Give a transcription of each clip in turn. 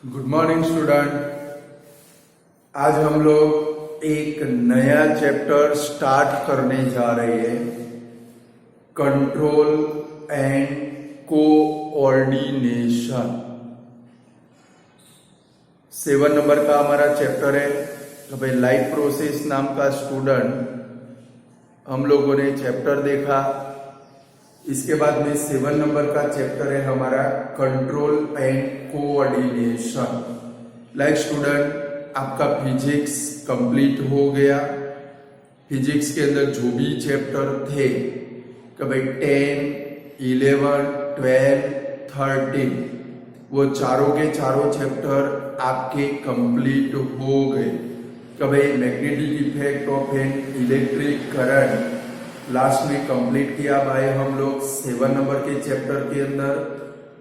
Good morning student. आज हम लोग एक नया चैप्टर स्टार्ट करने जा रहे हैं, कंट्रोल एंड कोऑर्डिनेशन। 7 नंबर का हमारा चैप्टर है। तो भाई लाइफ प्रोसेस नाम का स्टूडेंट हम लोगों ने चैप्टर देखा। इसके बाद में 7 नंबर का चैप्टर है हमारा control and coordination. Like student आपका फिजिक्स कंप्लीट हो गया। फिजिक्स के अंदर जो भी चैप्टर थे कि भाई 10, 11, 12, 13 वो चारों के चारों चैप्टर आपके कंप्लीट हो गए। कि भाई magnetic effect of an electric current last में कंप्लीट किया भाई हम लोग 7 नंबर के चैप्टर के अंदर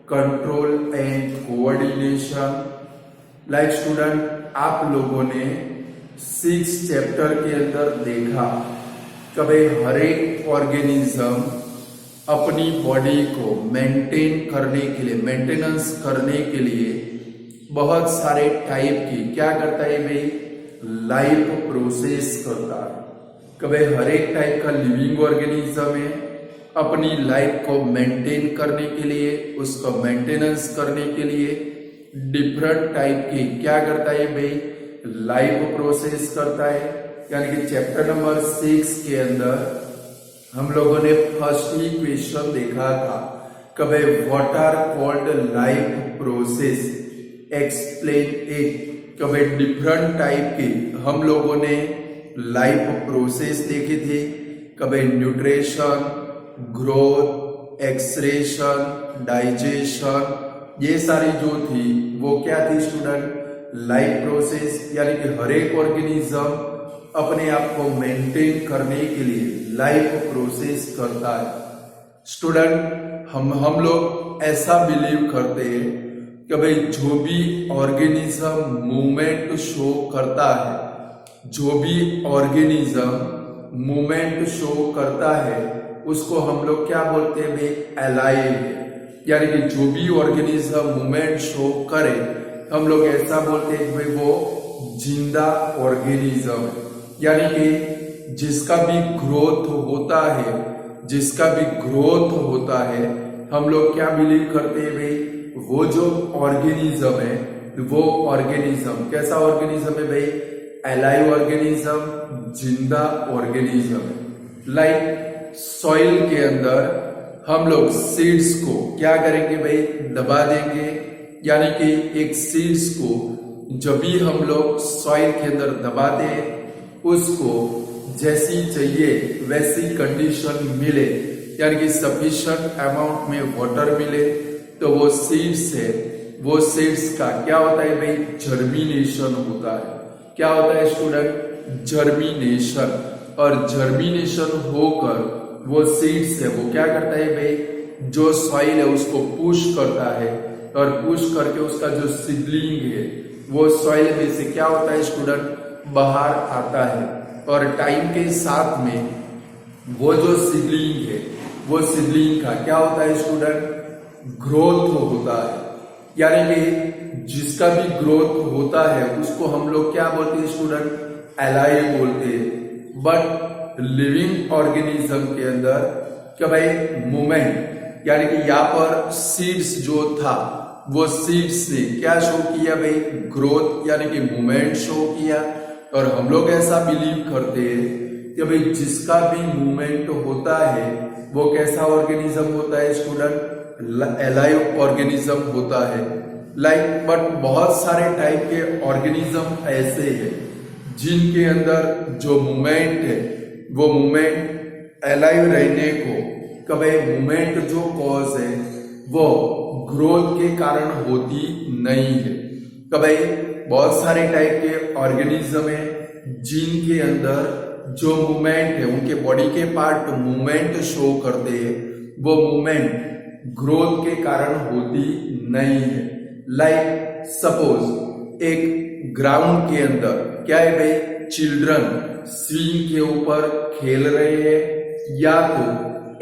control and coordination. Like student आप लोगों ने 6 चैप्टर के अंदर देखा कि भाई हर एक ऑर्गेनिज्म अपनी बॉडी को मेंटेन करने के लिए, मेंटेनेंस करने के लिए बहुत सारे टाइप की क्या करता है भाई, लाइफ प्रोसेस करता है। कभी हर एक टाइप का लिविंग ऑर्गेनिज्म है अपनी लाइफ को मेंटेन करने के लिए, उसको मेंटेनेंस करने के लिए डिफरेंट टाइप की क्या करता है भाई, लाइफ प्रोसेस करता है। यानी कि चैप्टर नंबर 6 के अंदर हम लोगों ने फर्स्ट ही क्वेश्चन देखा था कि भाई what are called life process, explain it. कि भाई डिफरेंट टाइप की हम लोगों ने लाइफ प्रोसेस देखी थी कि भाई न्यूट्रिशन, ग्रोथ, एक्सक्रीशन, डाइजेशन, ये सारी जो थी वो क्या थी स्टूडेंट, लाइफ प्रोसेस। यानी कि हर एक ऑर्गेनिज्म अपने आप को मेंटेन करने के लिए लाइफ प्रोसेस करता है। स्टूडेंट हम लोग ऐसा बिलीव करते हैं कि भाई जो भी ऑर्गेनिज्म मूवमेंट शो करता है, जो भी ऑर्गेनिज्म मूवमेंट शो करता है उसको हम लोग क्या बोलते हैं भाई, अलाइव। यानी कि जो भी ऑर्गेनिज्म मूवमेंट शो करे हम लोग ऐसा बोलते हैं भाई वो जिंदा ऑर्गेनिज्म। यानी कि जिसका भी ग्रोथ होता है, जिसका भी ग्रोथ होता है हम लोग क्या बिलीव करते हैं भाई, वो जो ऑर्गेनिज्म है वो ऑर्गेनिज्म कैसा ऑर्गेनिज्म है भाई, अलाइव ऑर्गेनिज्म, जिंदा ऑर्गेनिज्म। लाइक सॉइल के अंदर हम लोग सीड्स को क्या करेंगे भाई, दबा देंगे। यानी कि एक सीड्स को जब भी हम लोग सॉइल के अंदर दबाते हैं उसको जैसी चाहिए वैसी कंडीशन मिले, यानी कि सफिशिएंट अमाउंट में वाटर मिले तो वो सीड्स है, वो सीड्स का क्या होता है भाई, जर्मिनेशन होता है। क्या होता है स्टूडेंट, जर्मिनेशन। और जर्मिनेशन होकर वो सीड्स है वो क्या करता है भाई, जो सॉइल है उसको पुश करता है और पुश करके उसका जो सीडलिंग है वो सॉइल में से क्या होता है स्टूडेंट, बाहर आता है। और टाइम के साथ में वो जो सीडलिंग है वो सीडलिंग का क्या होता है स्टूडेंट, ग्रोथ होता है। यानी कि जिसका भी ग्रोथ होता है उसको हम लोग क्या बोलते हैं स्टूडेंट, अलाइव बोलते हैं। बट लिविंग ऑर्गेनिज्म के अंदर क्या भाई, मूवमेंट। यानी कि यहाँ पर सीड्स जो था वो सीड्स ने क्या शो किया भाई, ग्रोथ यानी कि मूवमेंट शो किया। और हम लोग ऐसा बिलीव करते हैं कि भाई जिसका भी मूवमेंट होता है वो कैसा ऑर्गेनिज्म होता है स्टूडेंट, अलाइव ऑर्गेनिज्म होता है। लाइक बट बहुत सारे टाइप के ऑर्गेनिज्म ऐसे हैं जिनके अंदर जो मूवमेंट है वो मूवमेंट अलाइव रहने को, कभी मूवमेंट जो कॉज है वो ग्रोथ के कारण होती नहीं है। कभी बहुत सारे टाइप के ऑर्गेनिज्म है जिनके अंदर जो मूवमेंट है, उनके बॉडी के पार्ट मूवमेंट शो करते हैं, वो मूवमेंट ग्रोथ के कारण होती नहीं है। लाइक सपोज एक ग्राउंड के अंदर क्या है भाई, चिल्ड्रन स्विंग के ऊपर खेल रहे हैं, या तो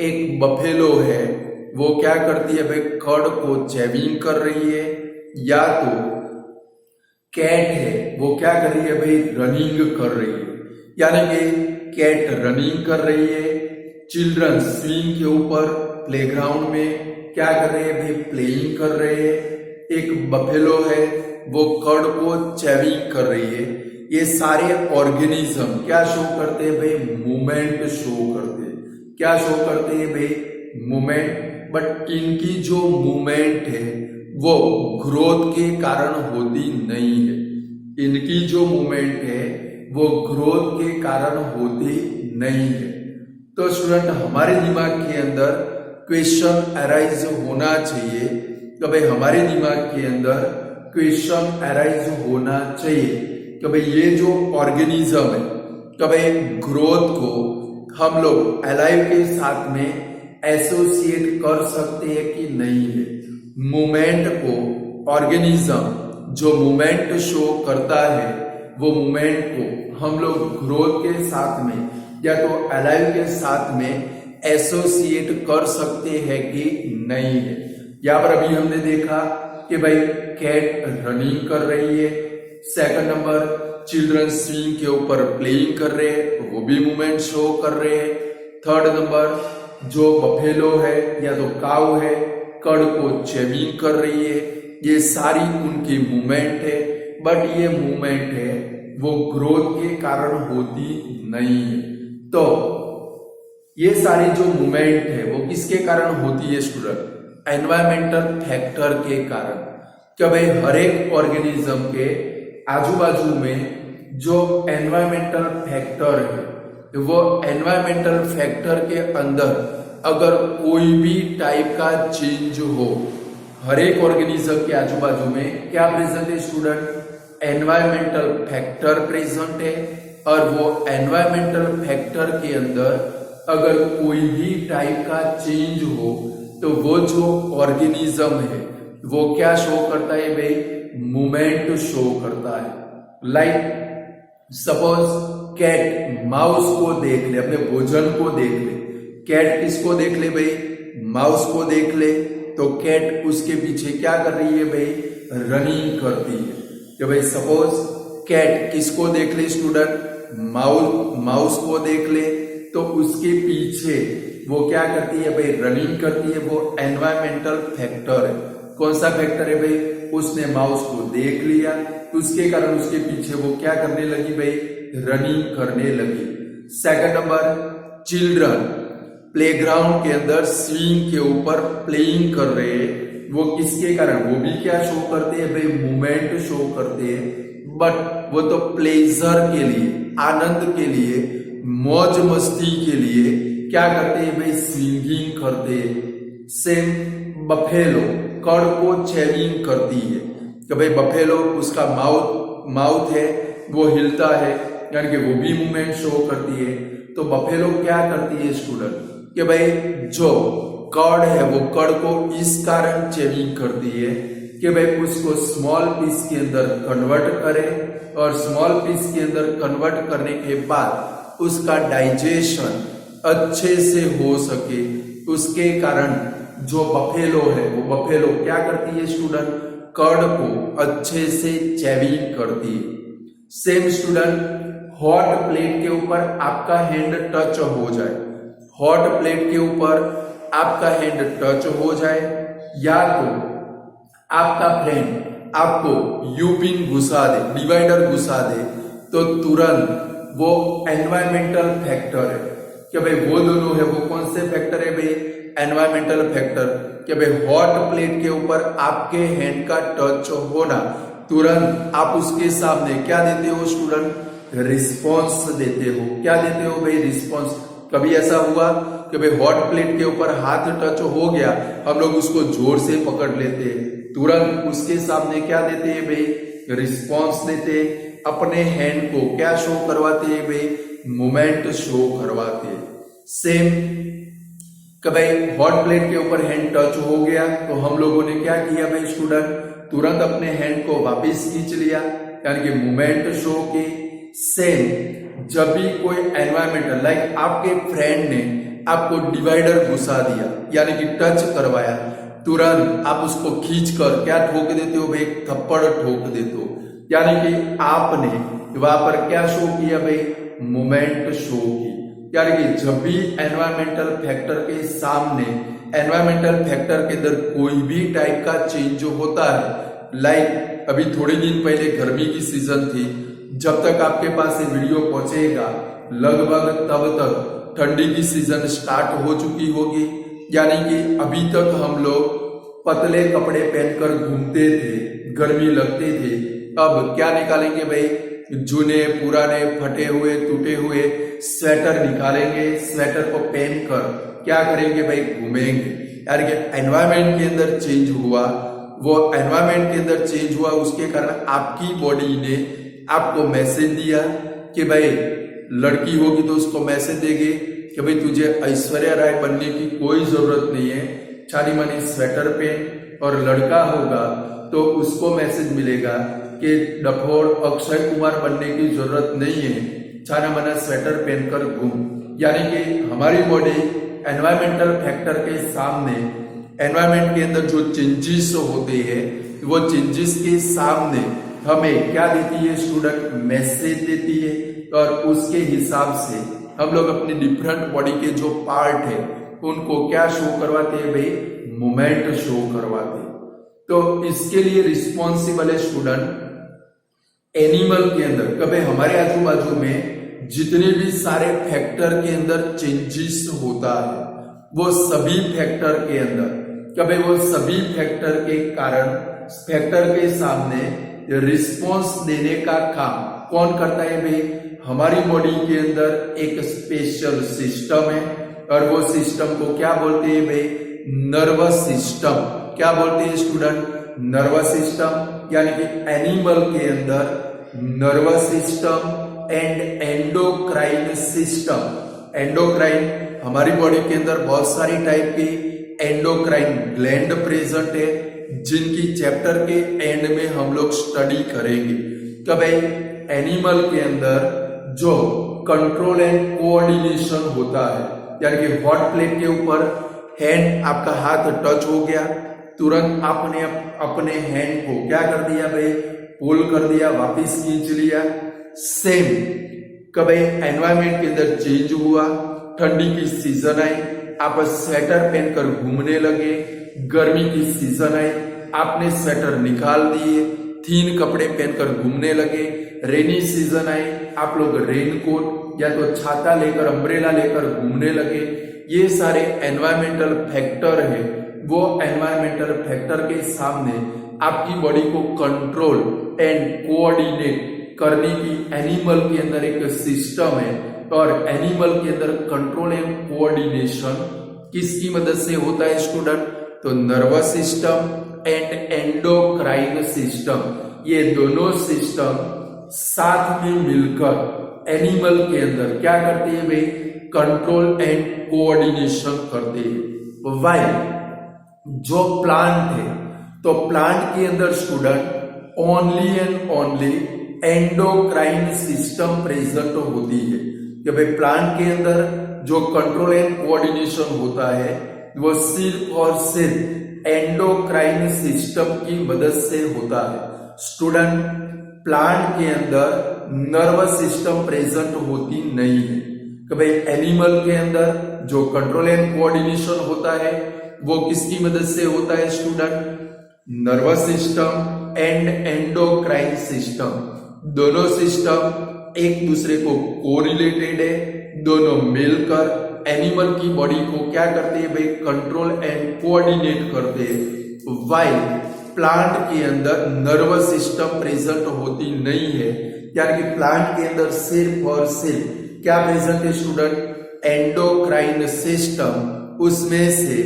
एक बफेलो है वो क्या करती है भाई, कड़ को चेविंग कर रही है, या तो कैट है वो क्या कर रही है भाई, रनिंग कर रही है, यानी कि कैट रनिंग कर रही है। चिल्ड्रन स्विंग के ऊपर प्लेग्राउंड में क्या कर रहे हैं भाई, प्लेइंग कर रहे हैं। एक बफेलो है वो कर्ड को चेविंग कर रही है। ये सारे ऑर्गेनिज्म क्या शो करते हैं भाई, मूवमेंट शो करते हैं। क्या शो करते हैं भाई, मूवमेंट। बट इनकी जो मूवमेंट है वो ग्रोथ के कारण होती नहीं है। इनकी जो मूवमेंट है वो ग्रोथ के कारण होती नहीं है। तो स्टूडेंट हमारे दिमाग के अंदर क्वेश्चन अराइज होना चाहिए कि भाई हमारे दिमाग के अंदर क्वेश्चन अराइज होना चाहिए कि भाई ये जो ऑर्गेनिज्म है कि भाई ग्रोथ को हम लोग अलाइव के साथ में एसोसिएट कर सकते हैं कि नहीं है। मूवमेंट को ऑर्गेनिज्म जो मूवमेंट शो करता है वो मूवमेंट को हम लोग ग्रोथ के साथ में या तो अलाइव के साथ में एसोसिएट कर सकते हैं कि नहीं है। यहाँ पर अभी हमने देखा कि भाई कैट रनिंग कर रही है। सेकंड नंबर, चिल्ड्रन स्विंग के ऊपर प्लेइंग कर रहे हैं, वो भी मूवमेंट शो कर रहे हैं। थर्ड नंबर, जो बफेलो है या तो काऊ है कड़ को चेविंग कर रही है। ये सारी उनकी मूवमेंट है, बट ये मूवमेंट है वो ग्रोथ के कारण होती नहीं है। तो ये सारी जो मूवमेंट है वो किसके कारण होती है स्टूडेंट, एनवायरमेंटल फैक्टर के कारण। क्या भाई हर एक ऑर्गेनिज्म के आजू बाजू में जो एनवायरमेंटल फैक्टर है वो एनवायरमेंटल फैक्टर के अंदर अगर कोई भी टाइप का चेंज हो, हर एक ऑर्गेनिज्म के आजू बाजू में क्या प्रेजेंट है स्टूडेंट, एनवायरमेंटल फैक्टर प्रेजेंट है। और वो एनवायरमेंटल फैक्टर के अंदर अगर कोई भी टाइप का चेंज हो तो वो जो ऑर्गेनिज्म है वो क्या शो करता है भाई, मूवमेंट शो करता है। लाइक सपोज कैट माउस को देख ले, अपने भोजन को देख ले। कैट किसको देख ले भाई, माउस को देख ले, तो कैट उसके पीछे क्या कर रही है भाई, रनिंग करती है। तो भाई सपोज कैट किसको देख ले स्टूडेंट, माउस को देख ले, तो उसके पीछे वो क्या करती है भाई, रनिंग करती है। वो एनवायरमेंटल फैक्टर है। कौन सा फैक्टर है भाई, उसने माउस को देख लिया, उसके कारण उसके पीछे वो क्या करने लगी भाई, रनिंग करने लगी। सेकंड नंबर, चिल्ड्रन प्लेग्राउंड के अंदर स्विंग के ऊपर प्लेइंग कर रहे हैं। वो किसके कारण, वो भी क्या शो करते हैं भाई, मूवमेंट शो करते हैं। बट वो तो प्लेजर के लिए, आनंद के लिए, मौज मस्ती के लिए क्या करते हैं भाई, स्विंगिंग करते हैं। सेम बफेलो कड़ को चेविंग करती है कि भाई बफेलो उसका माउथ है वो हिलता है, यानी कि वो भी मूवमेंट शो करती है। तो बफेलो क्या करती है स्टूडेंट कि भाई जो कड़ है वो कड़ को इस कारण चेविंग करती है कि भाई उसको स्मॉल पीस के अंदर कन्वर्ट करे, और स्मॉल पीस के अंदर कन्वर्ट करने के बाद उसका डाइजेशन अच्छे से हो सके। उसके कारण जो बफेलो है वो बफेलो क्या करती है स्टूडेंट, कड़ को अच्छे से चेविंग करती है। सेम स्टूडेंट, हॉट प्लेट के ऊपर आपका हैंड टच हो जाए, हॉट प्लेट के ऊपर आपका हैंड टच हो जाए, या तो आपका फ्रेंड आपको यूपिन घुसा दे, डिवाइडर घुसा दे, तो तुरंत वो एनवायरमेंटल फैक्टर है कि भाई वो दोनों है, वो कौन से फैक्टर है भाई, एनवायरमेंटल फैक्टर। कि भाई हॉट प्लेट के ऊपर आपके हैंड का टच होना, तुरंत आप उसके सामने क्या देते हो स्टूडेंट, रिस्पॉन्स देते हो। क्या देते हो भाई, रिस्पॉन्स। कभी ऐसा हुआ कि भाई हॉट प्लेट के ऊपर हाथ टच हो गया, हम लोग उसको जोर से पकड़ लेते हैं, तुरंत उसके सामने क्या देते हैं भाई, रिस्पॉन्स देते, अपने हैंड को क्या शो करवाते हैं भाई, मूवमेंट शो करवाते हैं। सेम कि भाई हॉट प्लेट के ऊपर हैंड टच हो गया तो हम लोगों ने क्या किया भाई स्टूडेंट, तुरंत अपने हैंड को वापस खींच लिया, यानी कि मूवमेंट शो की। सेम जब भी कोई एनवायरमेंटल, लाइक आपके फ्रेंड ने आपको डिवाइडर घुसा दिया, यानी कि टच करवाया, तुरंत आप उसको खींचकर क्या ठोक देते हो भाई, थप्पड़ ठोक देते हो। यानी कि आपने वहां पर क्या शो किया भाई, मूवमेंट शो की। यानी कि जब भी एनवायरमेंटल फैक्टर के सामने, एनवायरमेंटल फैक्टर के अंदर कोई भी टाइप का चेंज होता है, लाइक अभी थोड़े दिन पहले गर्मी की सीजन थी, जब तक आपके पास ये वीडियो पहुंचेगा लगभग तब तक ठंडी की सीजन स्टार्ट हो चुकी होगी। यानी कि अभी तक हम लोग पतले कपड़े पहनकर घूमते थे, गर्मी लगती थी। अब क्या निकालेंगे भाई, जूने पुराने फटे हुए टूटे हुए स्वेटर निकालेंगे, स्वेटर को पहनकर क्या करेंगे भाई, घूमेंगे। यानी कि एनवायरमेंट के अंदर चेंज हुआ, वो एनवायरमेंट के अंदर चेंज हुआ, उसके कारण आपकी बॉडी ने आपको मैसेज दिया कि भाई लड़की होगी तो उसको मैसेज देगी कि भाई तुझे ऐश्वर्या राय बनने की कोई जरूरत नहीं है, छानी मानी स्वेटर पहन। और लड़का होगा तो उसको मैसेज मिलेगा कि डफोर अक्षय कुमार बनने की जरूरत नहीं है, छाना माना स्वेटर पहनकर घूम। यानी कि हमारी बॉडी एनवायरमेंटल फैक्टर के सामने, एनवायरमेंट के अंदर जो चेंजेस होते हैं वो चेंजेस के सामने हमें क्या देती है स्टूडेंट, मैसेज देती है। और उसके हिसाब से हम लोग अपनी डिफरेंट बॉडी के जो पार्ट है उनको क्या शो करवाते हैं भाई, मूवमेंट शो करवाते हैं। तो इसके लिए रिस्पॉन्सिबल है स्टूडेंट एनिमल के अंदर, कभी हमारे आजू बाजू में जितने भी सारे फैक्टर के अंदर चेंजेस होता है वो सभी फैक्टर के अंदर, कभी वो सभी फैक्टर के कारण फैक्टर के सामने रिस्पॉन्स देने का काम कौन करता है भाई, हमारी बॉडी के अंदर एक स्पेशल सिस्टम है। और वो सिस्टम को क्या बोलते हैं भाई, नर्वस सिस्टम। क्या बोलते हैं स्टूडेंट, नर्वस सिस्टम। यानी कि एनिमल के अंदर nervous system and endocrine system. Endocrine, हमारी बॉडी के अंदर बहुत सारी टाइप की एंडोक्राइन ग्लैंड प्रेजेंट है, जिनकी चैप्टर के एंड में हम लोग स्टडी करेंगे। तो भाई एनिमल के अंदर जो कंट्रोल एंड कोऑर्डिनेशन होता है, यानी कि हॉट प्लेट के ऊपर हैंड, आपका हाथ टच हो गया, तुरंत आपने अपने हैंड को क्या कर दिया भाई, पुल कर दिया, वापिस खींच लिया। सेम कभी एनवायरमेंट के अंदर चेंज हुआ, ठंडी की सीजन आई, आप स्वेटर पहनकर घूमने लगे, गर्मी की सीजन आई, आपने स्वेटर निकाल दिए, थीन कपड़े पहनकर घूमने लगे, रेनी सीजन आई, आप लोग रेनकोट या तो छाता लेकर, अम्ब्रेला लेकर घूमने लगे। ये सारे एनवायरमेंटल फैक्टर है, वो एनवायरमेंटल फैक्टर के सामने आपकी बॉडी को कंट्रोल एंड कोऑर्डिनेट करने की एनिमल के अंदर एक सिस्टम है। और एनिमल के अंदर कंट्रोल एंड कोऑर्डिनेशन किसकी मदद से होता है स्टूडेंट, तो nervous system and endocrine system. ये दोनों सिस्टम साथ में मिलकर एनिमल के अंदर क्या करते हैं भाई, कंट्रोल एंड कोऑर्डिनेशन करते हैं। वाइल जो प्लांट है, तो प्लांट के अंदर student only and only endocrine system present होती है। कि भाई प्लांट के अंदर जो कंट्रोल एंड कोऑर्डिनेशन होता है वो सिर्फ और सिर्फ एंडोक्राइन सिस्टम की मदद से होता है। स्टूडेंट प्लांट के अंदर नर्वस सिस्टम प्रेजेंट होती नहीं है। कि भाई एनिमल के अंदर जो कंट्रोल एंड कोऑर्डिनेशन होता है वो किसकी मदद से होता है student, nervous system and endocrine system. दोनों सिस्टम एक दूसरे को कोरिलेटेड है, दोनों मिलकर एनिमल की बॉडी को क्या करते हैं भाई, कंट्रोल एंड कोऑर्डिनेट करते हैं। वाइल प्लांट के अंदर नर्वस सिस्टम प्रेजेंट होती नहीं है। यानी कि प्लांट के अंदर सिर्फ और सिर्फ क्या प्रेजेंट है स्टूडेंट, एंडोक्राइन सिस्टम। उसमें से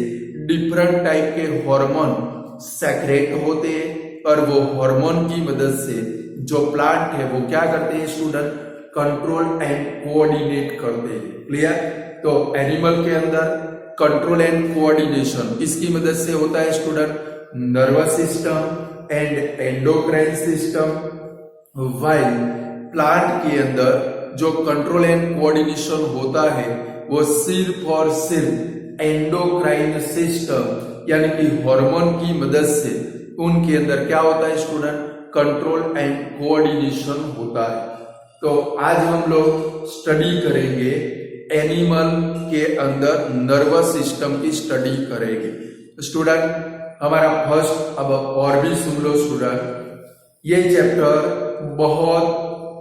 डिफरेंट टाइप के हार्मोन सेक्रेट होते हैं और वो हार्मोन की मदद से जो प्लांट है वो क्या करते हैं स्टूडेंट, कंट्रोल एंड कोऑर्डिनेट करते हैं। क्लियर। तो एनिमल के अंदर कंट्रोल एंड कोऑर्डिनेशन किसकी मदद से होता है student, nervous system and endocrine system. While plant के अंदर जो कंट्रोल एंड कोऑर्डिनेशन होता है वो सिर्फ और सिर्फ एंडोक्राइन सिस्टम यानी कि हार्मोन की मदद से उनके अंदर क्या होता है स्टूडेंट, कंट्रोल एंड कोऑर्डिनेशन होता है। तो आज हम लोग स्टडी करेंगे एनिमल के अंदर नर्वस सिस्टम की स्टडी करेंगे। स्टूडेंट हमारा फर्स्ट, अब और भी सुन लो स्टूडेंट, ये चैप्टर बहुत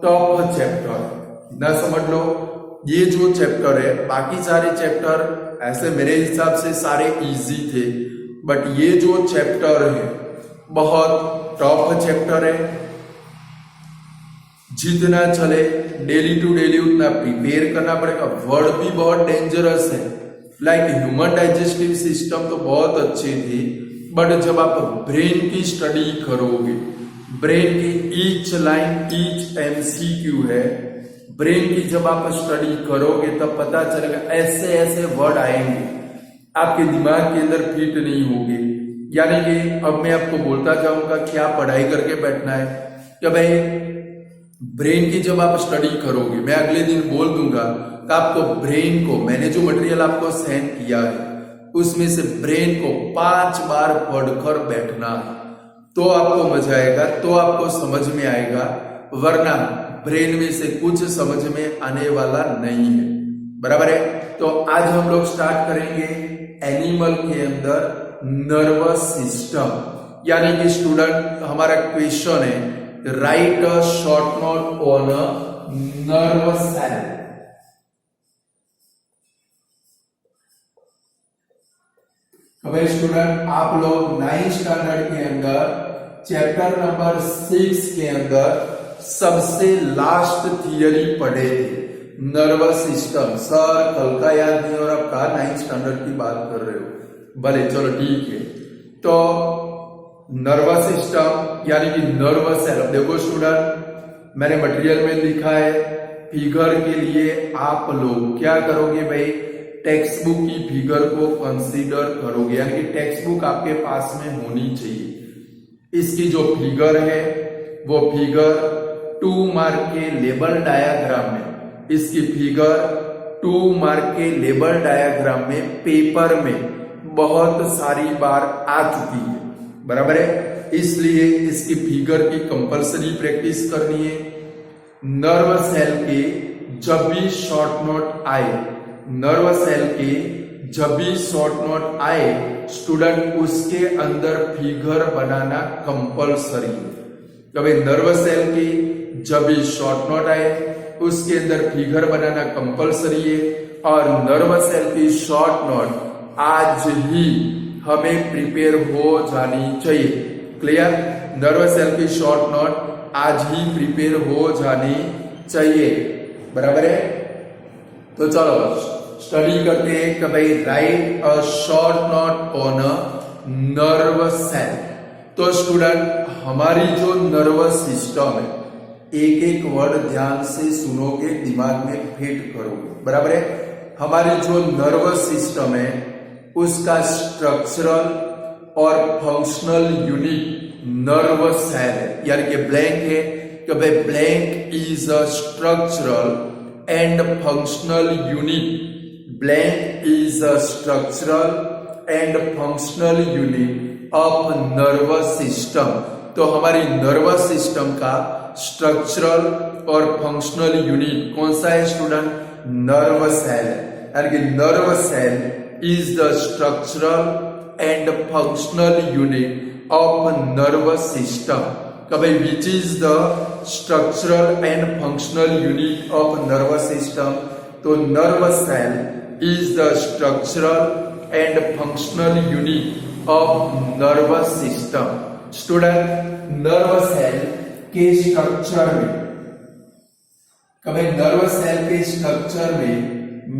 टफ चैप्टर ना समझ लो। ये जो चैप्टर है, बाकी सारे चैप्टर ऐसे मेरे हिसाब से सारे इजी थे, बट ये जो चैप्टर है बहुत टफ चैप्टर है। जितना चले डेली टू डेली उतना प्रिपेयर करना पड़ेगा। वर्ड भी बहुत डेंजरस है, लाइक ह्यूमन डाइजेस्टिव सिस्टम तो बहुत अच्छी थी, बट जब आप ब्रेन की स्टडी करोगे, ब्रेन की ईच लाइन, ईच एमसीक्यू है, ब्रेन की जब आप स्टडी करोगे तब पता चलेगा ऐसे ऐसे वर्ड आएंगे आपके दिमाग के अंदर फिट नहीं होंगे। यानी कि अब मैं आपको बोलता जाऊंगा क्या पढ़ाई करके बैठना है, कि भाई ब्रेन की जब आप स्टडी करोगे, मैं अगले दिन बोल दूंगा कि आपको ब्रेन को, मैंने जो मटेरियल आपको सेंड किया है उसमें से ब्रेन को 5 बार पढ़कर बैठना है, तो आपको मजा आएगा, तो आपको समझ में आएगा, वरना ब्रेन में से कुछ समझ में आने वाला नहीं है। बराबर है। तो आज हम लोग स्टार्ट करेंगे एनिमल के अंदर नर्वस सिस्टम। यानी कि स्टूडेंट हमारा क्वेश्चन है, write a short note on a nervous cell. अब स्टूडेंट आप लोग 9th स्टैंडर्ड के अंदर चैप्टर नंबर 6 के अंदर सबसे लास्ट थियरी पढ़े थे, नर्वस सिस्टम। सर कल का याद नहीं और आप कहा 9th स्टैंडर्ड की बात कर रहे हो, भले चलो ठीक है। तो नर्वस सिस्टम यानी कि नर्वस सेल। अब देखो स्टूडेंट, मैंने मटेरियल में लिखा है, फिगर के लिए आप लोग क्या करोगे भाई, टेक्स्ट बुक की फिगर को कंसीडर करोगे, यानी कि टेक्स्ट बुक आपके पास में होनी चाहिए। इसकी जो फिगर है वो फिगर 2 मार्क के लेबल डायग्राम में, इसकी फिगर 2 मार्क के लेबल डायग्राम में पेपर में बहुत सारी बार आ चुकी है। बराबर है, इसलिए इसकी फिगर की कंपलसरी प्रैक्टिस करनी है। नर्व सेल के जब भी शॉर्ट नोट आए, नर्व सेल के जब भी शॉर्ट नोट आए, स्टूडेंट उसके अंदर फिगर बनाना कंपलसरी है। कभी नर्व सेल की जब भी शॉर्ट नोट आए उसके अंदर फिगर बनाना कंपलसरी है, और नर्व सेल की शॉर्ट नोट आज ही हमें प्रिपेयर हो जानी चाहिए। क्लियर? नर्व सेल की शॉर्ट नोट आज ही प्रिपेयर हो जानी चाहिए। बराबर है। तो चलो स्टडी करते हैं कि भाई write a short note on a nerve cell. तो स्टूडेंट हमारी जो नर्वस सिस्टम है, एक एक वर्ड ध्यान से सुनोगे, दिमाग में फिट करोगे। बराबर है। हमारी जो नर्वस सिस्टम है उसका स्ट्रक्चरल और फंक्शनल यूनिट नर्व सेल है, यानी कि ब्लैंक है कि भाई blank is a structural and functional unit. Blank is a structural and functional unit of nervous system। तो हमारी नर्वस सिस्टम का स्ट्रक्चरल और फंक्शनल यूनिट कौन सा है स्टूडेंट? Nerve cell. यानी कि nerve cell is the structural and functional unit of nervous system. कभी which is the structural and functional unit of nervous system? तो nerve cell is the structural and functional unit of nervous system। Student nerve cell के structure में, कभी nerve cell के structure में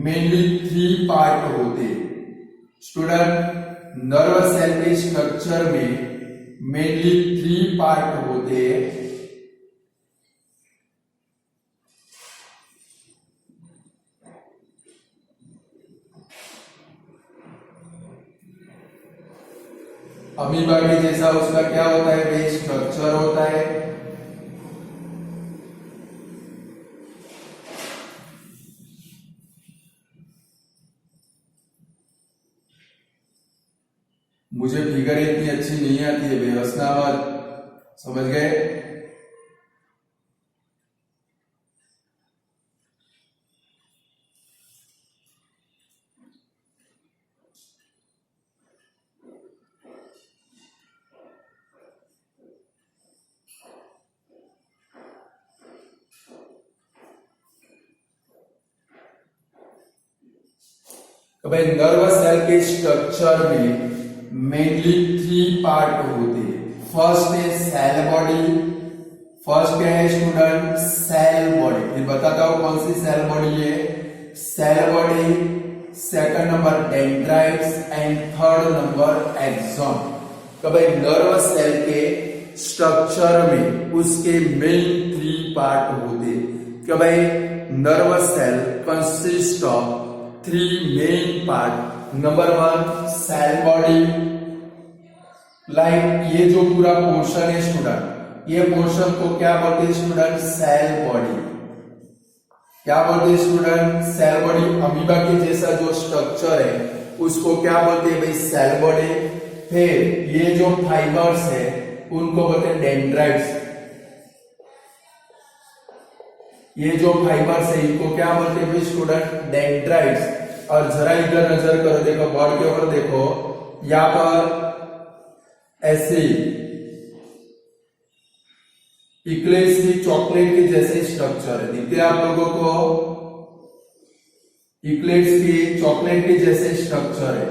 mainly 3 part होते हैं। Student nerve cell के structure में मेनली 3 पार्ट होते हैं। अमीबा के जैसा उसका क्या होता है भाई? स्ट्रक्चर होता है। मुझे फिगर इतनी अच्छी नहीं आती है, बेहसना मत। समझ गए? तो भाई नर्वस सेल के स्ट्रक्चर में मेनली 3 पार्ट होते हैं। फर्स्ट है सेल बॉडी। फर्स्ट क्या है स्टूडेंट? Cell body. फिर बताता हूं कौन सी सेल बॉडी है। Cell body, second number dendrites and third number axon. तो भाई नर्वस सेल के स्ट्रक्चर में उसके मेन 3 पार्ट होते हैं। कि भाई nervous cell consist of 3 main part. Number 1 cell body, like ये जो पूरा पोर्शन है स्टूडेंट, ये पोर्शन को क्या बोलते हैं स्टूडेंट? Cell body. क्या बोलते हैं स्टूडेंट? Cell body. अमीबा के जैसा जो स्ट्रक्चर है उसको क्या बोलते हैं भाई? Cell body. फिर ये जो फाइबर्स है उनको बोलते हैं डेंड्राइट्स। ये जो फाइबर्स है इनको क्या बोलते हैं स्टूडेंट? डेंड्राइट्स। और जरा इधर नजर करो, देखो बोर्ड के ऊपर देखो, यहां पर ऐसे इक्लेस की चॉकलेट के जैसे स्ट्रक्चर है। दिखते आप लोगों को? इक्लेट्स की चॉकलेट के जैसे स्ट्रक्चर है।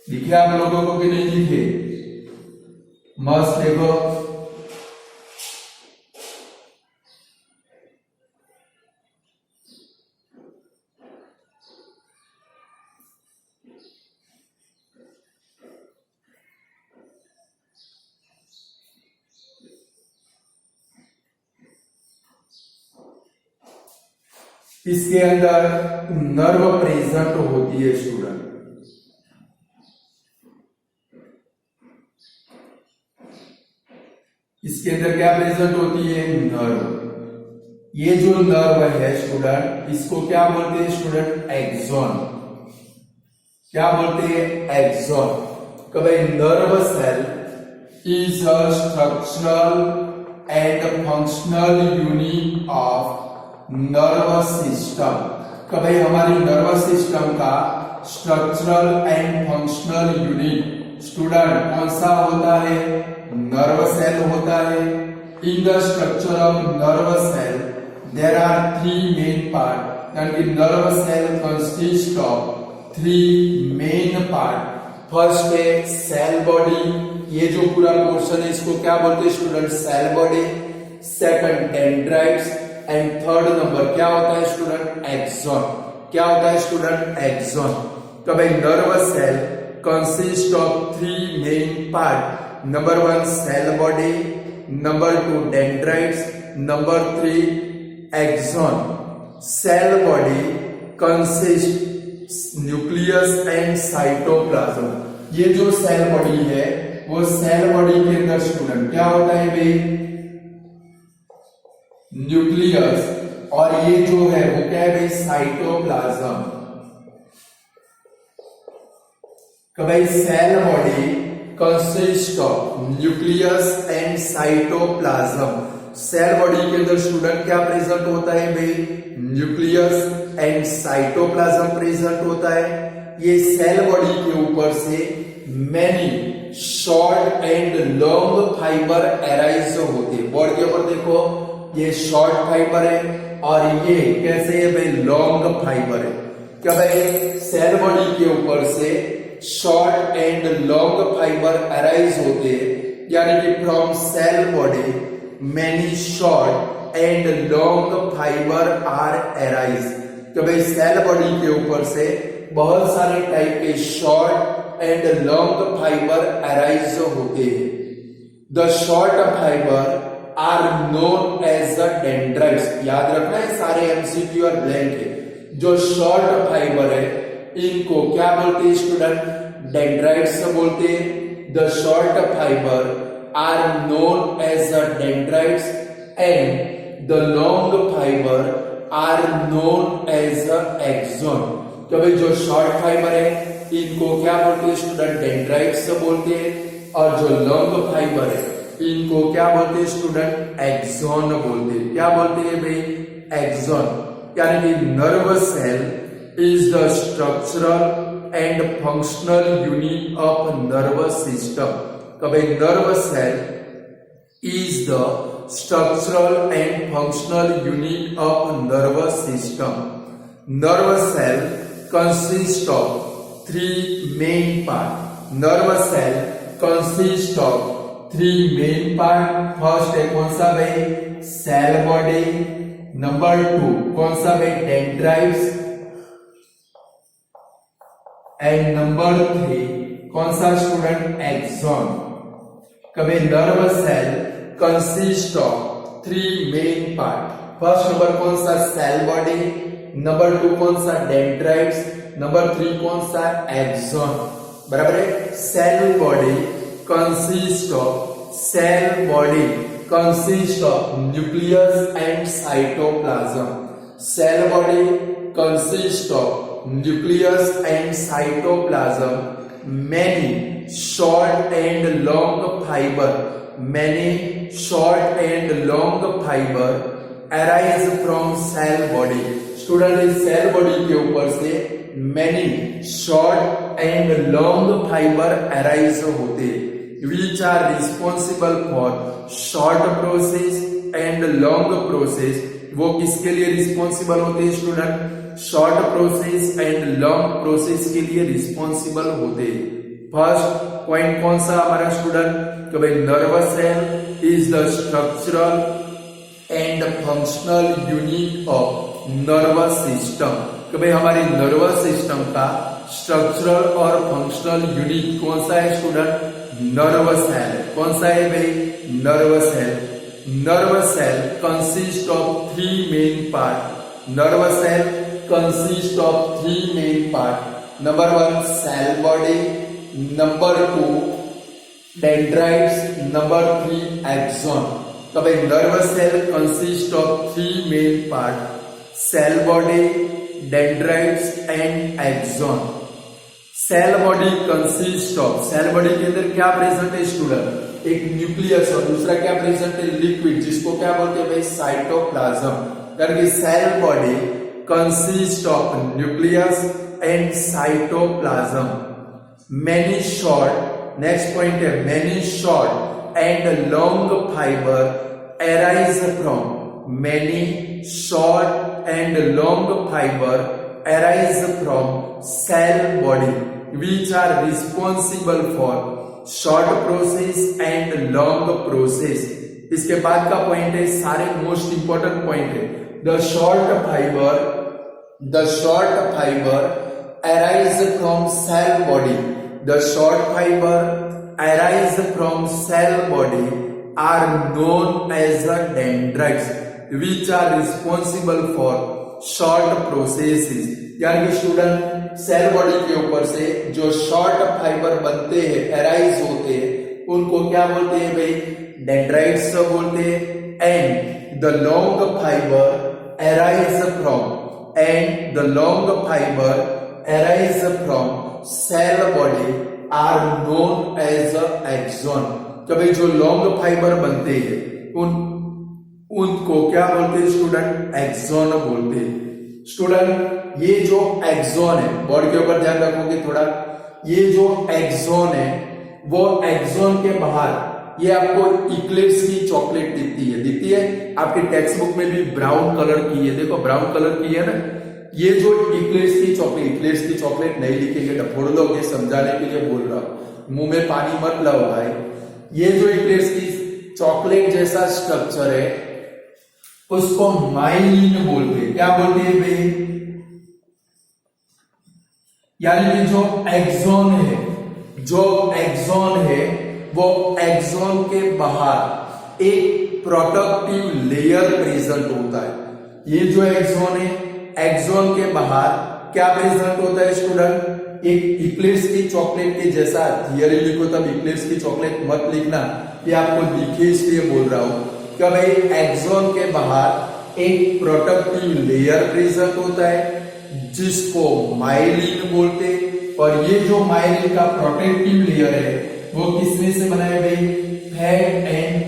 दिखे आप लोगों को कि नहीं दिखे? मस्त देखो। इसके अंदर नर्व प्रेजेंट होती है स्टूडेंट। इसके अंदर क्या प्रेजेंट होती है? नर्व। ये जो नर्व है स्टूडेंट, इसको क्या बोलते हैं स्टूडेंट? एक्सॉन। क्या बोलते हैं? एक्सॉन। कि भाई nerve cell is a structural and functional unit of nervous system. कि भाई हमारी नर्वस सिस्टम का structural and functional unit student कौन सा होता है? नर्व सेल होता है। In the structure of nerve cell there are 3 main part. यानी nerve cell consist of 3 main part. First है सेल बॉडी, ये जो पूरा पोर्शन है इसको क्या बोलते हैं student? Cell body. Second dendrites and third number क्या होता है स्टूडेंट? एक्सॉन। क्या होता है स्टूडेंट? एक्सॉन। तो भाई nervous cell consist of 3 main part. Number 1 cell body, number 2 dendrites, number 3 axon. Cell body consist nucleus and cytoplasm. ये जो सेल बॉडी है वो सेल बॉडी के अंदर स्टूडेंट क्या होता है भाई? न्यूक्लियस। और ये जो है वो क्या है भाई? साइटोप्लाज्म। कि भाई cell body consist of nucleus and cytoplasm. Cell body के अंदर स्टूडेंट क्या प्रेजेंट होता है भाई? न्यूक्लियस एंड साइटोप्लाज्म प्रेजेंट होता है। ये सेल बॉडी के ऊपर से many short and long fiber arise होते हैं। बोर्ड के ऊपर देखो, ये शॉर्ट फाइबर है और ये कैसे है भाई? लॉन्ग फाइबर है। क्या भाई सेल बॉडी के ऊपर से short and long fiber arise होते हैं। यानी कि from cell body many short and long fibre are arise. तो भाई सेल बॉडी के ऊपर से बहुत सारे टाइप के short and long fiber arise होते हैं। The short fiber are known as the dendrites. याद रखना है सारे एमसीक्यू और ब्लैंक है। जो शॉर्ट फाइबर है इनको क्या बोलते हैं स्टूडेंट? डेंड्राइट्स बोलते हैं। The short fiber are known as the dendrites and the long fibre are known as the axon. तो भाई जो शॉर्ट फाइबर है इनको क्या बोलते हैं स्टूडेंट? डेंड्राइट्स बोलते हैं। और जो लॉन्ग फाइबर है इनको क्या बोलते हैं स्टूडेंट? एक्सॉन बोलते हैं। क्या बोलते हैं भाई? एक्सॉन। यानी कि nerve cell is the structural and functional unit of nervous system. कभी nerve cell is the structural and functional unit of nervous system. Nerve cell consists of three main parts. Nerve cell consists of three main parts. First है कौन सा भाई? Cell body. Number two कौन सा भाई? Dendrites. And number three कौन सा student? Axon. कभी nerve cell consist of three main part. First number कौन सा? Cell body. नंबर टू कौन सा? डेंड्राइट्स। नंबर थ्री कौन सा? एक्सॉन। बराबर है। Cell body consist of nucleus and cytoplasm. Cell body consist of nucleus and cytoplasm. Many short and long fiber arise from cell body. Student इस cell body के ऊपर से many short and long fiber arise होते which are responsible for short process and long process. वो किसके लिए responsible होते हैं student? Short process and long process के लिए रिस्पॉन्सिबल होते। फर्स्ट पॉइंट कौन सा हमारा स्टूडेंट? कि भाई nervous cell is the structural and functional unit of nervous system. कि भाई हमारी नर्वस सिस्टम का स्ट्रक्चरल और फंक्शनल यूनिट कौन सा है स्टूडेंट? Nervous cell. कौन सा है भाई? Nervous cell. Nervous cell consist of three main part. Nervous cell consist of three main part. Number one, cell body. Number two, dendrites. Number three, axon. तो भाई nervous cell consist of three main part: cell body, dendrites and axon. Cell body consist of, cell body के अंदर क्या present है student? एक nucleus और दूसरा क्या प्रेजेंट है? लिक्विड, जिसको क्या बोलते हैं भाई? साइटोप्लाज्म। करके cell body consist of nucleus and cytoplasm. Many short, next point है, many short and long fiber arise from, many short and long fiber arise from cell body which are responsible for short process and long process. इसके बाद का point है, सारे most important point है। The short fiber arise from cell body. The short fiber arise from cell body are known as the dendrites, which are responsible for short processes. यानी कि student cell body के ऊपर से जो short fibre बनते हैं, arise होते हैं, उनको क्या बोलते हैं भाई? डेंड्राइट्स बोलते हैं। And the long fibre arise from cell body are known as axon. कभी जो लॉन्ग फाइबर बनते हैं उनको क्या बोलते हैं स्टूडेंट? एक्सॉन बोलते हैं। स्टूडेंट ये जो एक्सॉन है, बोर्ड के ऊपर ध्यान रखोगे थोड़ा, ये जो एक्सॉन है वो एक्सॉन के बाहर ये आपको इक्लिप्स की चॉकलेट दिखती है आपके टेक्स्ट बुक में भी ब्राउन कलर की है। देखो ब्राउन कलर की है ना, ये जो इक्लिप्स की चॉकलेट नहीं लिखेंगे तो फोड़ लोगे, समझाने के लिए बोल रहा हूं, मुंह में पानी मत लाओ भाई। ये जो इक्लिप्स की चॉकलेट जैसा स्ट्रक्चर है उसको माइलिन बोलते हैं। क्या बोलते हैं भाई? यानी कि जो एक्सॉन है वो एक्सॉन के बाहर एक प्रोटेक्टिव लेयर प्रेजेंट होता है। ये जो एक्सॉन है, एक्सॉन के बाहर क्या प्रेजेंट होता है स्टूडेंट? एक इक्लिप्स की चॉकलेट के जैसा। थियरी लिखो तब इक्लिप्स की चॉकलेट मत लिखना, ये आपको दिखे इसलिए बोल रहा हूं कि भाई एक्सॉन के बाहर एक प्रोटेक्टिव लेयर प्रेजेंट होता है जिसको माइलिन बोलते। और ये जो माइलिन का प्रोटेक्टिव लेयर है वो किसमें से बना है भाई? Fat and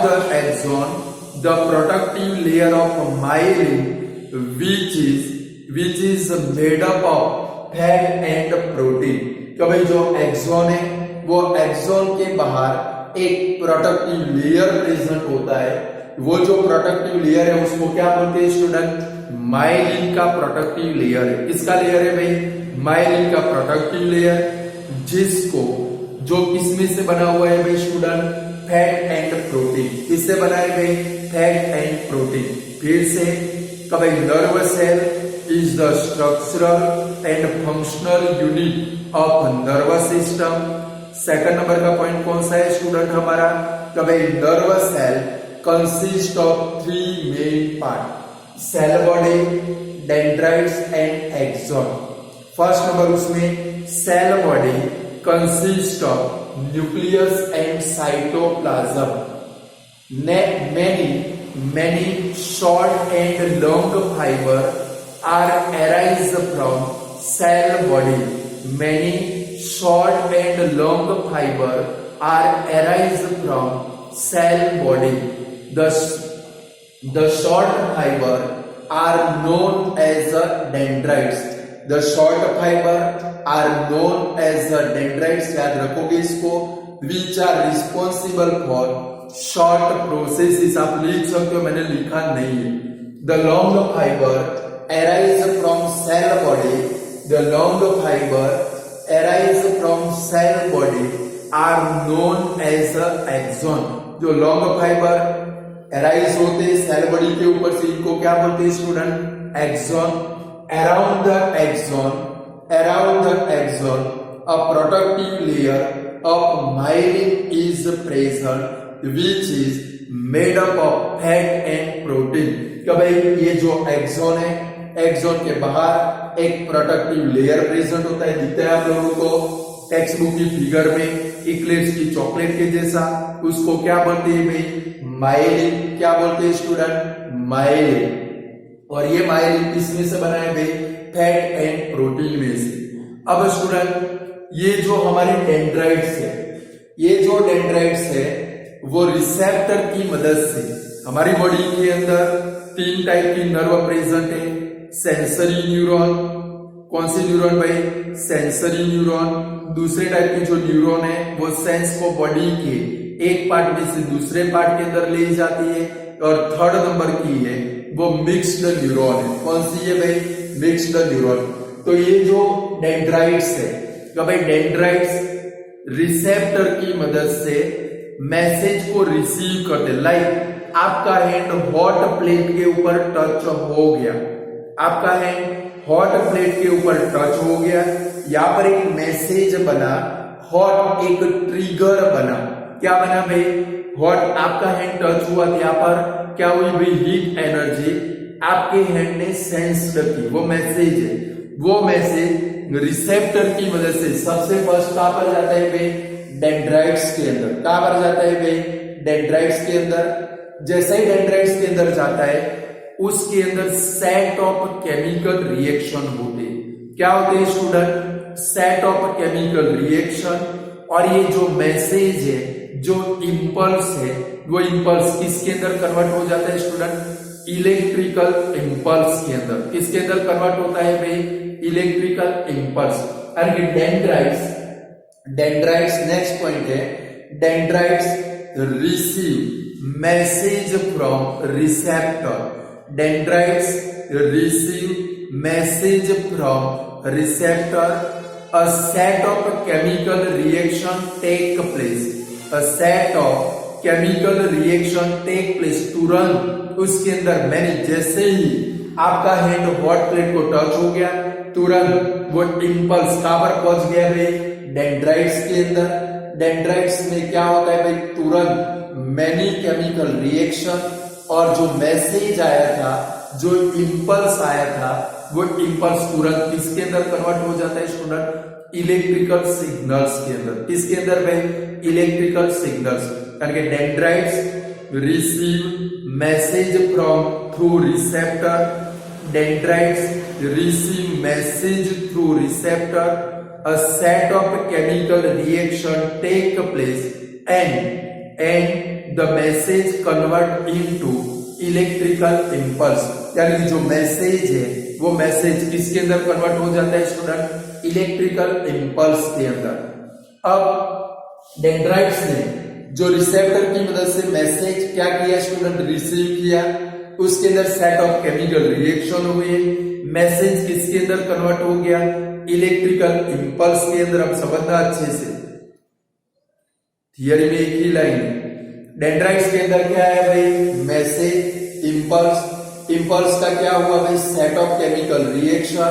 around the axon the protective layer of myelin which is made up of fat and protein। तो भाई जो एक्सॉन है वो एक्सॉन के बाहर एक प्रोटेक्टिव लेयर प्रेजेंट होता है। वो जो प्रोटेक्टिव लेयर है उसको क्या बोलते हैं स्टूडेंट? माइलिन का प्रोटेक्टिव लेयर है। किसका लेयर है भाई? माइलिन का प्रोटेक्टिव लेयर, जिसको जो किसमें से बना हुआ है भाई स्टूडेंट? Fat and protein. किससे बना है भाई? Fat and protein. फिर से कभी nerve cell is the structural and functional unit of nervous system. Second number का पॉइंट कौन सा है स्टूडेंट हमारा? कभी nerve cell consist of 3 main part, cell body, dendrites and axon. First number उसमें cell body consist of nucleus and cytoplasm. Many short and long fiber are arise from cell body. Many short and long fiber are arise from cell body. The short fiber are known as dendrites. The short fiber are known as dendrites। याद रखोगे इसको। Which are responsible for short processes. आप लिख सकते हो, मैंने लिखा नहीं है। The long fiber arise from cell body. The long fiber arise from cell body are known as axon. जो लॉन्ग फाइबर अराइज होते हैं सेल बॉडी के ऊपर से, इनको क्या बोलते हैं student? Axon. Around the axon a protective layer of myelin is present which is made up of fat and protein। क्या भाई ये जो एक्सॉन है, एक्सॉन के बाहर एक प्रोटेक्टिव लेयर प्रेजेंट होता है। दिखता है आप लोगों को टेक्स्ट बुक की फिगर में इक्लिप्स की चॉकलेट के जैसा। उसको क्या बोलते हैं भाई? माइलिन। क्या बोलते हैं स्टूडेंट? माइलिन। और ये माइलिन किसमें से बना है भाई? फैट एंड प्रोटीन में से। अब स्टूडेंट ये जो हमारे डेंड्राइट्स है, ये जो डेंड्राइट्स है वो रिसेप्टर की मदद से, हमारी बॉडी के अंदर 3 टाइप की नर्व प्रेजेंट है। Sensory neuron. कौन सी न्यूरॉन भाई? Sensory neuron. दूसरे टाइप की जो न्यूरॉन है वो सेंस को बॉडी के एक पार्ट में से दूसरे पार्ट के अंदर ले जाती है। और थर्ड नंबर की है वो मिक्स्ड न्यूरॉन है। कौन सी है भाई? Mixed neuron. तो ये जो डेंड्राइट्स है, क्या भाई डेंड्राइट्स रिसेप्टर की मदद से मैसेज को रिसीव करते। लाइक आपका हैंड हॉट प्लेट के ऊपर टच हो गया, आपका हैंड हॉट प्लेट के ऊपर टच हो गया, यहाँ पर एक मैसेज बना, हॉट एक ट्रिगर बना। क्या बना भाई? हॉट आपका हैंड टच हुआ, यहाँ पर क्या हुई भाई? हीट एनर्जी आपके हैंड ने सेंस्ड की। वो मैसेज है, वो मैसेज रिसेप्टर की मदद से सबसे फर्स्ट कहां पर जाता है भाई? डेंड्राइट्स के अंदर। कहां पर जाता है भाई? डेंड्राइट्स के अंदर। जैसे ही डेंड्राइट्स के अंदर जाता है उसके अंदर सेट ऑफ केमिकल रिएक्शन होते हैं। क्या होते हैं student? Set of chemical reaction. और ये जो मैसेज है, जो इंपल्स है, वो इंपल्स किसके अंदर कन्वर्ट हो जाता है स्टूडेंट? इलेक्ट्रिकल इंपल्स के अंदर। किसके अंदर कन्वर्ट होता है भाई? Electrical impulse. और डेंड्राइट्स नेक्स्ट पॉइंट है, dendrites receive message from receptor. Dendrites receive message from receptor. A set of chemical reaction take place. A set of chemical reaction take place. तुरंत उसके अंदर मैंने जैसे ही आपका हैंड हॉट प्लेट को टच हो गया, तुरंत वो इंपल्स कहां पर पहुंच गया भाई? डेंड्राइट्स के अंदर। डेंड्राइट्स में क्या होता है भाई? तुरंत मैनी केमिकल रिएक्शन, और जो मैसेज आया था, जो इंपल्स आया था, वो इंपल्स तुरंत किसके अंदर कन्वर्ट हो जाता है स्टूडेंट? इलेक्ट्रिकल सिग्नल्स के अंदर। किसके अंदर भाई? Electrical signals. यानी कि dendrites receive message from through receptor. Dendrites receive message through receptor. A set of chemical reaction take place and the message convert into electrical impulse, यानी कि जो मैसेज है वो मैसेज किसके अंदर कन्वर्ट हो जाता है स्टूडेंट, इलेक्ट्रिकल इम्पल्स के अंदर। अब डेंड्राइट्स ने जो रिसेप्टर की मदद से मैसेज क्या किया स्टूडेंट, रिसीव किया, उसके अंदर सेट ऑफ केमिकल रिएक्शन हुए, मैसेज किसके अंदर कन्वर्ट हो गया, इलेक्ट्रिकल इम्पल्स के अंदर। अब समझना अच्छे से, थियरी में एक ही लाइन है। डेंड्राइट्स के अंदर क्या है भाई, मैसेज, इम्पल्स, इम्पल्स का क्या हुआ भाई, सेट ऑफ केमिकल रिएक्शन।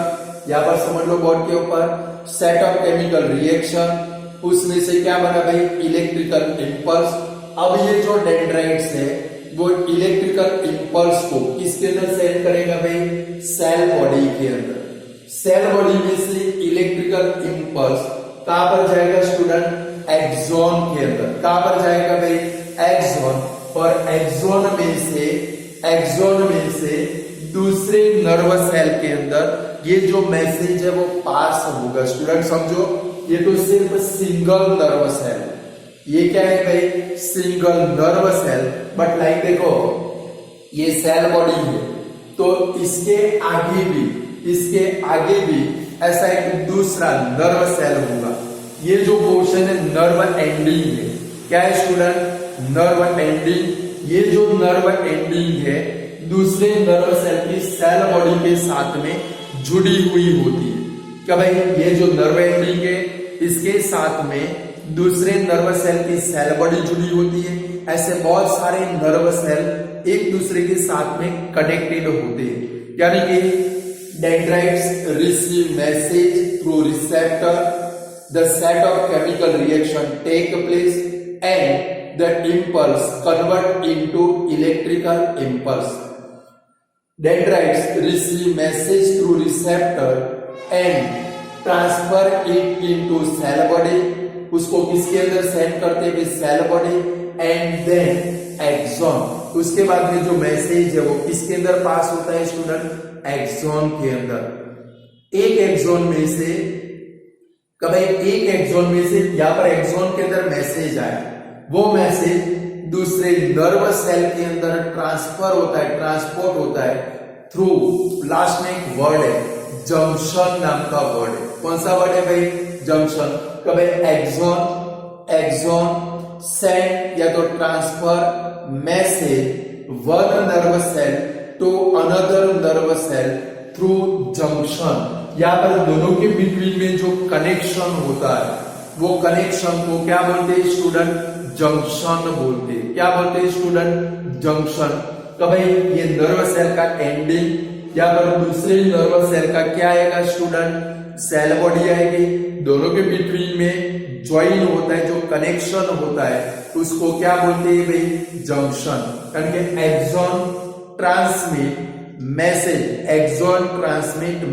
यहां पर समझ लो बोर्ड के ऊपर सेट ऑफ केमिकल रिएक्शन, उसमें से क्या बना भाई, इलेक्ट्रिकल इम्पल्स। अब ये जो डेंड्राइट्स है वो इलेक्ट्रिकल इम्पल्स को किसके अंदर सेंड करेगा भाई, सेल बॉडी के अंदर। सेल बॉडी में से इलेक्ट्रिकल इम्पल्स कहां पर जाएगा स्टूडेंट, एक्सॉन के अंदर। कहां पर जाएगा भाई, एक्सॉन। और एक्सॉन में से दूसरे नर्व सेल के अंदर ये जो मैसेज है वो पास होगा। स्टूडेंट समझो, ये तो सिर्फ सिंगल नर्व सेल, ये क्या है भाई, single nerve cell. But like देखो, ये सेल बॉडी है तो इसके आगे भी ऐसा एक दूसरा नर्व सेल होगा। ये जो पोर्शन है नर्व एंडिंग है, क्या है स्टूडेंट, नर्व एंडिंग। ये जो नर्व एंडिंग है दूसरे नर्व सेल की सेल बॉडी के साथ में जुड़ी हुई होती है। क्या भाई, ये जो नर्व एंडिंग है इसके साथ में दूसरे नर्व सेल की सेल बॉडी जुड़ी होती है। ऐसे बहुत सारे नर्व सेल एक दूसरे के साथ में कनेक्टेड होते हैं, यानी कि dendrites receive message through receptor, the set of chemical reaction take place and the impulse convert into electrical impulse. Dendrites receive message through receptor and transfer it into cell body, उसको किसके अंदर send करते हैं, cell body. And then axon, उसके बाद में जो message है वो किसके अंदर पास होता है स्टूडेंट, एक्सॉन के अंदर। एक एक्सॉन में से यहां पर एक्सॉन के अंदर मैसेज आया, वो मैसेज दूसरे नर्व सेल के अंदर ट्रांसपोर्ट होता है थ्रू, लास्ट में एक वर्ड है जंक्शन नाम का वर्ड है। कौन सा वर्ड है भाई, जंक्शन। कभी एक्सॉन सेंड या तो transfer message one nerve cell to another nerve cell through junction. यहाँ पर दोनों के बिटवीन में जो कनेक्शन होता है वो कनेक्शन को क्या बोलते हैं स्टूडेंट, जंक्शन बोलते हैं। क्या बोलते हैं स्टूडेंट, जंक्शन। कभी ये नर्व सेल का एंडिंग या पर दूसरे नर्व सेल का क्या आएगा स्टूडेंट, सेल बॉडी आएगी। दोनों के बिटवीन में ज्वाइन होता है, जो कनेक्शन होता है उसको क्या बोलते हैं भाई, जंक्शन। यानी कि axon transmit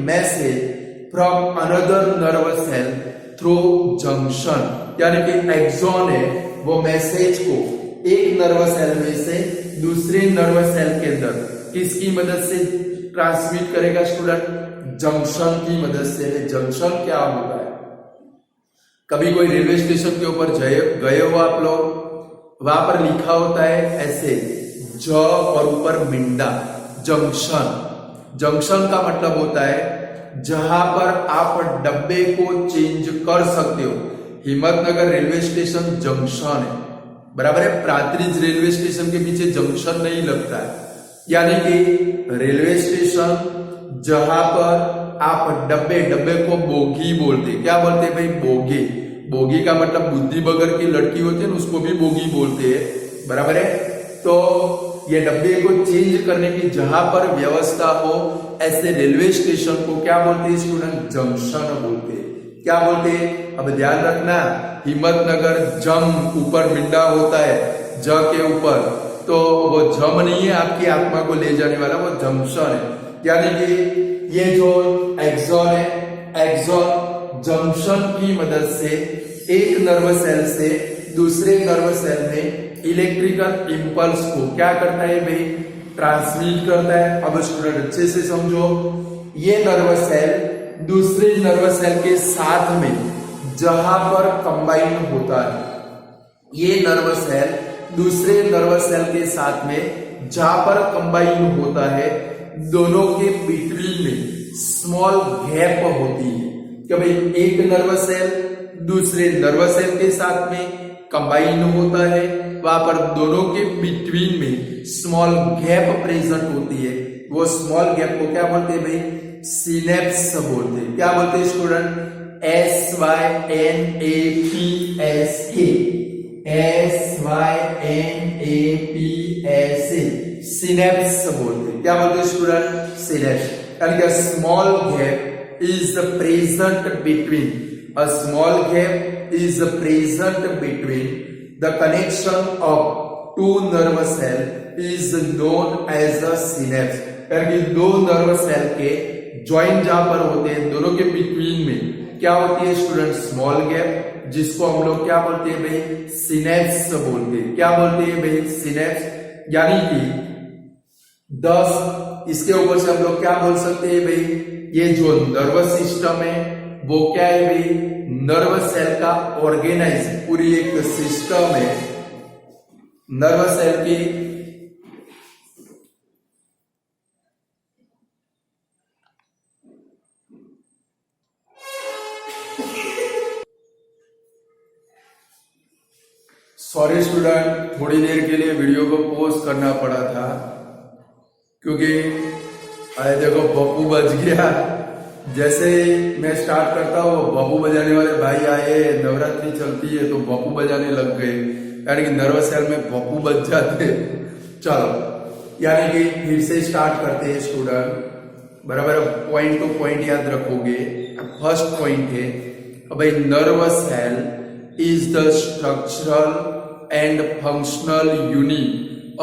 message from another nerve cell through junction. यानी कि एक्सॉन है वो मैसेज को एक नर्व सेल में से दूसरे नर्व सेल के अंदर किसकी मदद से ट्रांसमिट करेगा स्टूडेंट, जंक्शन की मदद से। जंक्शन क्या होता है, कभी कोई रेलवे स्टेशन के ऊपर गए हो आप लोग, वहां पर लिखा होता है ऐसे ज और ऊपर मिंडा, जंक्शन। जंक्शन का मतलब होता है जहां पर आप डब्बे को चेंज कर सकते हो। हिम्मतनगर रेलवे स्टेशन जंक्शन है, बराबर है। प्रातरिज रेलवे स्टेशन के पीछे जंक्शन नहीं लगता है, यानी कि रेलवे स्टेशन जहां पर आप डब्बे को बोगी बोलते, क्या बोलते भाई, बोगी। बोगी का मतलब बुद्धि बगर की लड़की होती है ना, उसको भी बोगी बोलते हैं, बराबर है। तो ये डब्बे को चेंज करने की जहां पर व्यवस्था हो ऐसे रेलवे स्टेशन को क्या बोलते हैं स्टूडेंट, जंक्शन बोलते हैं। क्या बोलते हैं, अब ध्यान रखना, हिम्मतनगर जम ऊपर मिंडा होता है ज के ऊपर, तो वो जम नहीं है आपकी आत्मा को ले जाने वाला, वो जंक्शन है। यानी कि ये जो एक्सॉन है, एक्सॉन जंक्शन की मदद से एक नर्व सेल से दूसरे नर्व सेल में इलेक्ट्रिकल इंपल्स को क्या करता है भाई, ट्रांसमिट करता है। अब स्टूडेंट अच्छे से समझो, ये नर्व सेल दूसरे नर्व सेल के साथ में जहां पर कंबाइन होता है, ये नर्व सेल दूसरे नर्वस सेल के साथ में जहां पर कंबाइन होता है, दोनों के बिटवीन में स्मॉल गैप होती है कि भाई एक नर्वस सेल दूसरे नर्वस सेल के साथ में कंबाइन होता है, वहां पर दोनों के बिटवीन में स्मॉल गैप प्रेजेंट होती है। वो स्मॉल गैप को क्या बोलते हैं भाई? सिनेप्स बोलते हैं। क्या बोलते हैं स्टूडेंट? SYNAPSE सिनेप्स बोलते हैं। क्या बोलते हैं स्टूडेंट? सिनेप्स। यानी कि small gap is the present between, a small gap is the present between the connection of two nervous cell is known as a synapse. यानी कि दो नर्वस सेल के ज्वाइन जहां पर होते हैं, दोनों के बिटवीन में क्या होती है स्टूडेंट? स्मॉल गैप, जिसको हम लोग क्या बोलते हैं भाई? सिनेप्स बोलते हैं। क्या बोलते हैं भाई? सिनेप्स। यानी कि 10 इसके ऊपर से हम लोग क्या बोल सकते हैं भाई? ये जो नर्वस सिस्टम है वो क्या है भाई? नर्वस सेल का ऑर्गेनाइज पूरी एक सिस्टम है। नर्वस सेल की सॉरी स्टूडेंट, थोड़ी देर के लिए वीडियो को पॉज करना पड़ा था क्योंकि अरे देखो बप्पू बज गया। जैसे मैं स्टार्ट करता हूँ बप्पू बजाने वाले भाई आए, नवरात्रि चलती है तो बप्पू बजाने लग गए, यानी कि नर्वस सेल में बप्पू बज जाते। चलो, यानी कि फिर से स्टार्ट करते हैं स्टूडेंट। बराबर पॉइंट टू पॉइंट याद रखोगे। फर्स्ट पॉइंट है भाई nervous cell is the structural and functional unit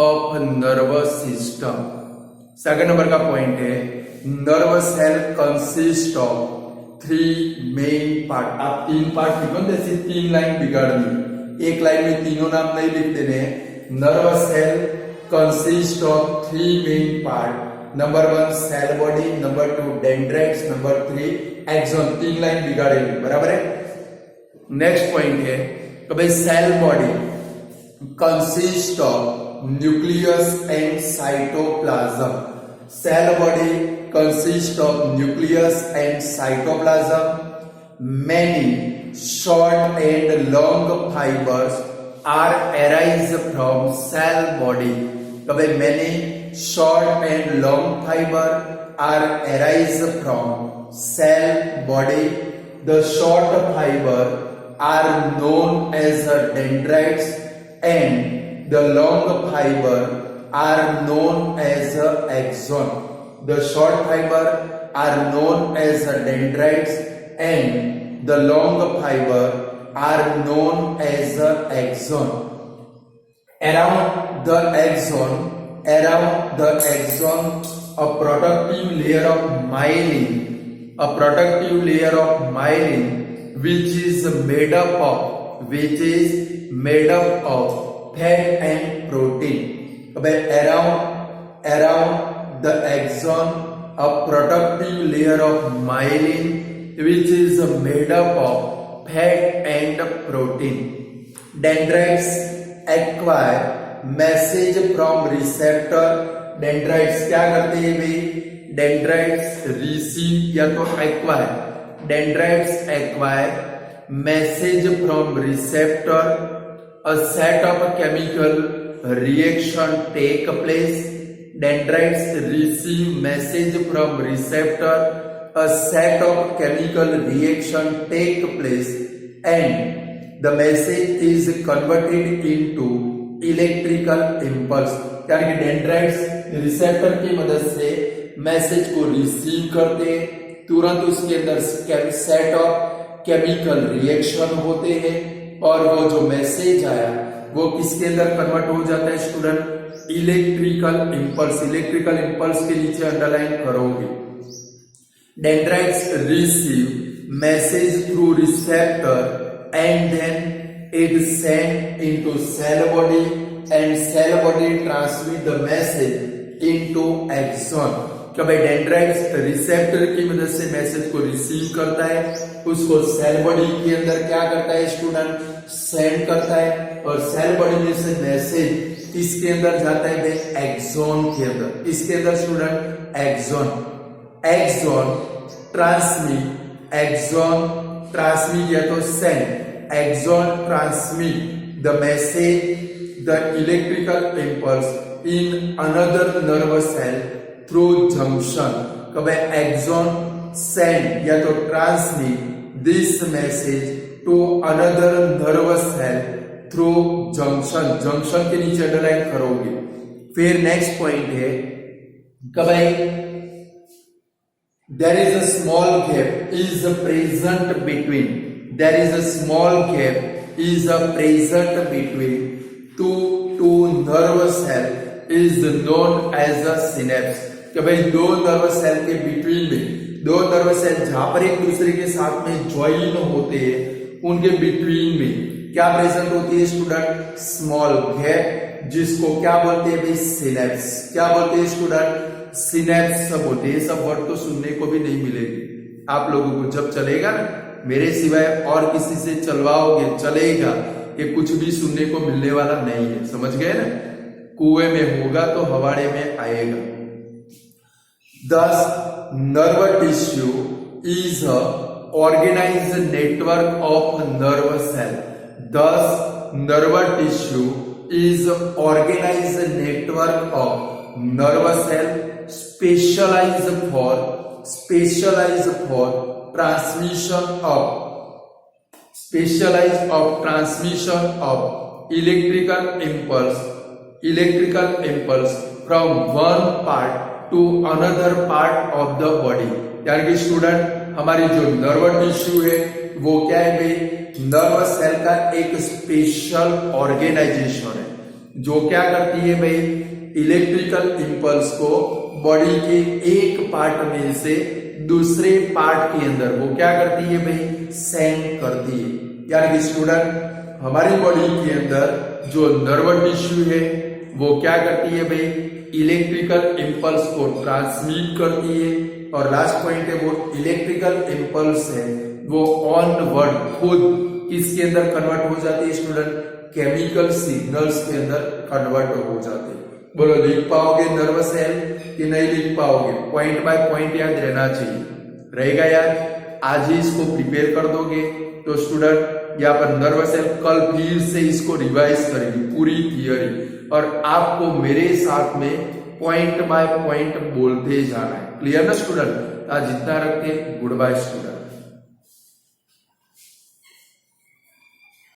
of nervous system. Second number का पॉइंट है nervous cell consist of 3 main part। आप 3 पार्ट लिखो, जैसे 3 लाइन बिगाड़ दी, एक लाइन में तीनों नाम नहीं लिख देने। nervous cell consist of 3 main part। Number 1 cell body, number 2 dendrites, number 3 axon. 3 line बिगाड़ेंगे, बराबर है। नेक्स्ट पॉइंट है तो भाई cell body consist of nucleus and cytoplasm. Cell body consist of nucleus and cytoplasm. Many short and long fibres are arise from cell body. तो भाई many short and long fibre are arise from cell body. The short fiber are known as dendrites and the long fiber are known as axon. The short fiber are known as dendrites and the long fiber are known as axon. Around the axon, a protective layer of myelin, which is made up of fat and protein. Around the axon, a protective layer of myelin which is made up of fat and protein. Dendrites acquire message from receptor। Dendrites क्या करते हैं भाई? Dendrites receive या तो acquire. Dendrites acquire message from receptor. A set of chemical reaction take place. Dendrites receive message from receptor. A set of chemical reaction take place and the message is converted into electrical impulse. यानी कि dendrites receptor की मदद से message को receive करते, तुरंत उसके अंदर सेट ऑफ केमिकल रिएक्शन होते हैं और वो जो मैसेज आया वो किसके अंदर कन्वर्ट हो जाता है student? Electrical impulse. Electrical impulse के नीचे अंडरलाइन करोगे। Dendrites receive message through receptor and then it is sent into cell body and cell body transmit the message into axon। कि भाई डेंड्राइट रिसेप्टर की मदद से मैसेज को रिसीव करता है, उसको सेल बॉडी के अंदर क्या करता है स्टूडेंट, सेंड करता है, और सेल बॉडी में से मैसेज इसके अंदर जाता है भाई एक्सॉन के अंदर। इसके अंदर स्टूडेंट एक्सॉन ट्रांसमिट या तो send, axon transmit the message the electrical impulse in another nervous cell through junction. कब एक्सॉन सेंड या तो transmit this message to another nervous cell through junction. Junction के नीचे अंडरलाइन करोगे। फिर नेक्स्ट पॉइंट है कब there is a small gap is present between two nervous cell is known as a synapse। कि भाई दो नर्वस सेल के बिटवीन में, दो नर्वस सेल जहां पर एक दूसरे के साथ में ज्वाइन होते हैं उनके बिटवीन में क्या प्रेजेंट होती है स्टूडेंट, स्मॉल गैप, जिसको क्या बोलते हैं भाई सिनेप्स। क्या बोलते हैं स्टूडेंट, सिनेप्स सब होते हैं। सब वर्ड तो सुनने को भी नहीं मिलेगी आप लोगों को, जब चलेगा ना मेरे सिवाय और किसी से चलवाओगे चलेगा, ये कुछ भी सुनने को मिलने वाला नहीं है, समझ गए ना। कुएं में होगा तो हवाड़े में आएगा। Thus, nerve tissue is a organized network of nerve cell. Thus, nerve tissue is organized network of nerve cell specialized for transmission of electrical impulse from one part to another part of the body। यार कि student हमारी जो nerve tissue है वो क्या है भाई, nerve cell का एक स्पेशल ऑर्गेनाइजेशन है जो क्या करती है भाई, इलेक्ट्रिकल इंपल्स को बॉडी के एक पार्ट में से दूसरे पार्ट के अंदर वो क्या करती है भाई, सेंड करती है। यार कि स्टूडेंट हमारी बॉडी के अंदर जो नर्व टिश्यू है वो क्या करती है भाई, इलेक्ट्रिकल इंपल्स को ट्रांसमिट करती है। और लास्ट पॉइंट है वो इलेक्ट्रिकल इंपल्स है वो ऑनवर्ड खुद किसके अंदर कन्वर्ट हो जाती है स्टूडेंट, केमिकल सिग्नल्स के अंदर कन्वर्ट हो जाते हैं। बोलो लिख पाओगे नर्व सेल कि नहीं लिख पाओगे, पॉइंट बाय पॉइंट याद रहना चाहिए, रहेगा यार। आज ही इसको प्रिपेयर कर दोगे तो स्टूडेंट यहाँ पर नर्व सेल कल फिर से इसको रिवाइज करेगी पूरी थियरी, और आपको मेरे साथ में पॉइंट बाय पॉइंट बोलते जाना है। क्लियर ना स्टूडेंट। आज जितना रखते, गुड बाय स्टूडेंट।